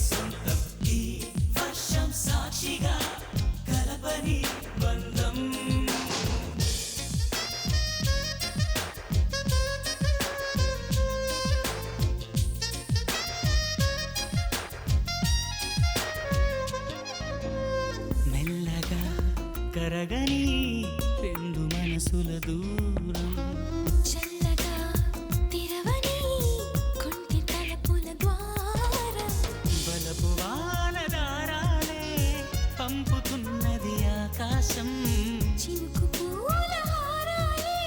సొంతం ఈ వర్షం సాక్షిగా కలపని బంధం మెల్లగా కరగని రెండు మనసుల దూరం చల్లగా తెరవని కొంటి తలుపుల ద్వారం బలపు వానదారాలే పంపుతున్నది ఆకాశం చినుకు పూల హారాలే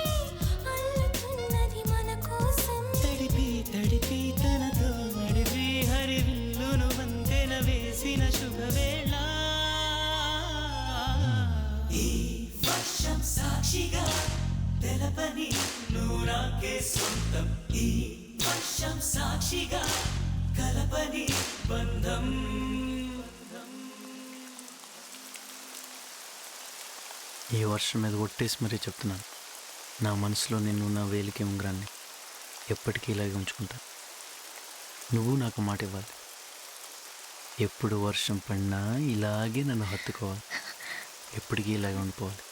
అల్లుతున్నది మన కోసం తడిపి తడిపి తనతో అడివి హరివిల్లును వంతెన వేసిన శుభవేళ ఈ వర్షం సాక్షిగా తెలపని నువ్వు నాకే సొంతం ఈ వర్షం సాక్షిగా కలపని బంధం ఈ వర్షం మీద ఒట్టేసి మరీ చెప్తున్నాను, నా మనసులో నిన్ను నా వేలికి ఉంగరాన్ని ఎప్పటికీ ఇలాగే ఉంచుకుంటా. నువ్వు నాకు మాట ఇవ్వాలి, ఎప్పుడు వర్షం పడినా ఇలాగే నన్ను హత్తుకోవాలి, ఎప్పటికీ ఇలాగే ఉండిపోవాలి.